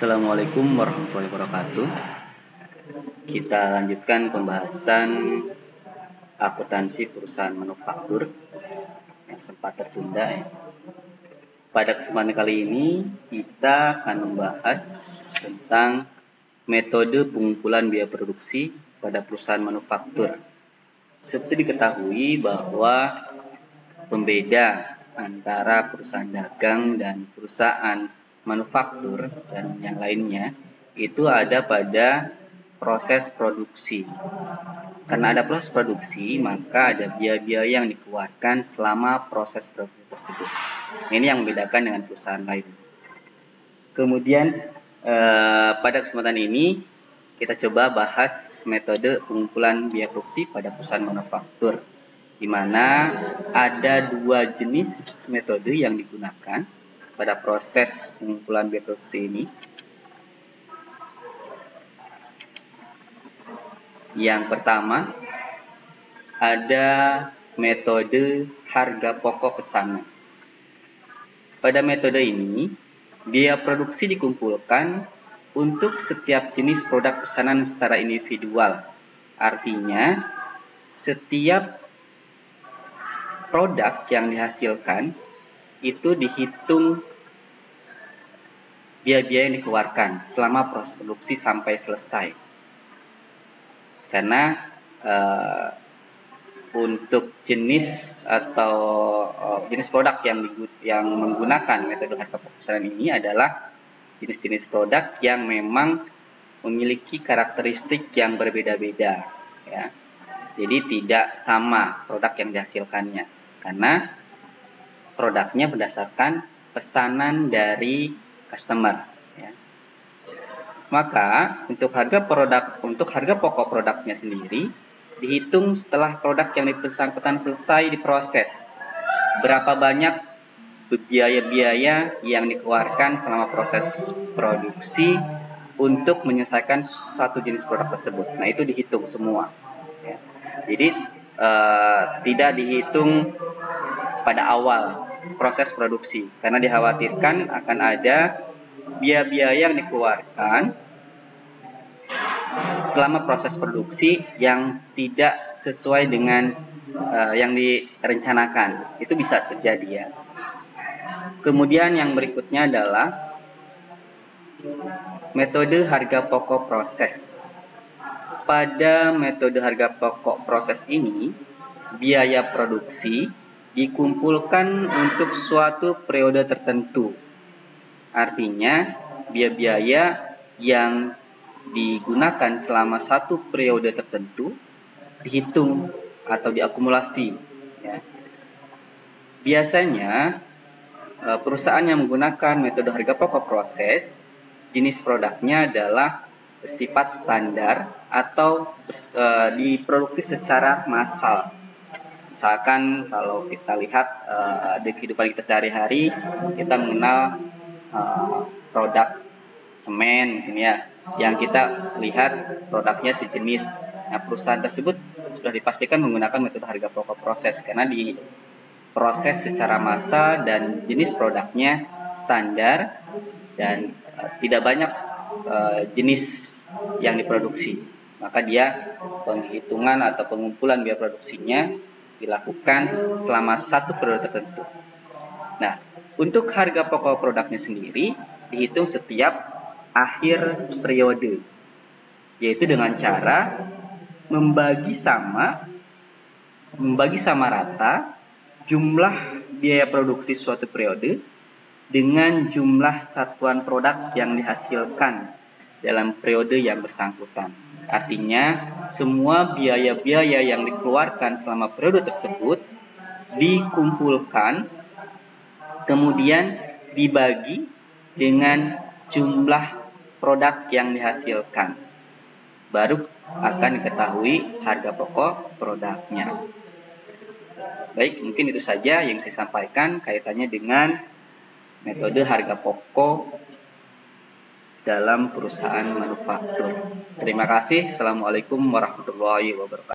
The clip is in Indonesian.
Assalamualaikum warahmatullahi wabarakatuh. Kita lanjutkan pembahasan akuntansi perusahaan manufaktur yang sempat tertunda ya. Pada kesempatan kali ini kita akan membahas tentang metode pengumpulan biaya produksi pada perusahaan manufaktur. Seperti diketahui bahwa pembeda antara perusahaan dagang dan perusahaan manufaktur dan yang lainnya itu ada pada proses produksi. Karena ada proses produksi, maka ada biaya-biaya yang dikeluarkan selama proses produksi tersebut. Ini yang membedakan dengan perusahaan lain. Kemudian pada kesempatan ini kita coba bahas metode pengumpulan biaya produksi pada perusahaan manufaktur, di mana ada dua jenis metode yang digunakan pada proses pengumpulan biaya produksi ini. Yang pertama ada metode harga pokok pesanan. Pada metode ini, biaya produksi dikumpulkan untuk setiap jenis produk pesanan secara individual. Artinya, setiap produk yang dihasilkan itu dihitung biaya-biaya yang dikeluarkan selama proses produksi sampai selesai. Karena untuk jenis atau jenis produk yang menggunakan metode harga pokok pesanan ini adalah jenis-jenis produk yang memang memiliki karakteristik yang berbeda-beda, ya. Jadi tidak sama produk yang dihasilkannya, karena produknya berdasarkan pesanan dari customer, ya. Maka untuk harga pokok produknya sendiri dihitung setelah produk yang bersangkutan selesai diproses. Berapa banyak biaya-biaya yang dikeluarkan selama proses produksi untuk menyelesaikan satu jenis produk tersebut. Nah, itu dihitung semua, ya. Jadi tidak dihitung pada awal proses produksi, karena dikhawatirkan akan ada biaya-biaya yang dikeluarkan selama proses produksi yang tidak sesuai dengan yang direncanakan. Itu bisa terjadi, ya. Kemudian yang berikutnya adalah metode harga pokok proses. Pada metode harga pokok proses ini, biaya produksi dikumpulkan untuk suatu periode tertentu. Artinya, biaya-biaya yang digunakan selama satu periode tertentu dihitung atau diakumulasi, ya. Biasanya perusahaan yang menggunakan metode harga pokok proses, jenis produknya adalah bersifat standar atau diproduksi secara massal. Misalkan kalau kita lihat di kehidupan kita sehari-hari, kita mengenal produk semen, ini ya, yang kita lihat produknya sejenis. Nah, perusahaan tersebut sudah dipastikan menggunakan metode harga pokok proses karena diproses secara massal dan jenis produknya standar dan tidak banyak jenis yang diproduksi. Maka dia penghitungan atau pengumpulan biaya produksinya dilakukan selama satu periode tertentu. Nah, untuk harga pokok produknya sendiri dihitung setiap akhir periode, yaitu dengan cara membagi sama rata jumlah biaya produksi suatu periode dengan jumlah satuan produk yang dihasilkan dalam periode yang bersangkutan. Artinya, semua biaya-biaya yang dikeluarkan selama periode tersebut dikumpulkan, kemudian dibagi dengan jumlah produk yang dihasilkan. Baru akan diketahui harga pokok produknya. Baik, mungkin itu saja yang saya sampaikan kaitannya dengan metode harga pokok dalam perusahaan manufaktur. Terima kasih. Assalamualaikum warahmatullahi wabarakatuh.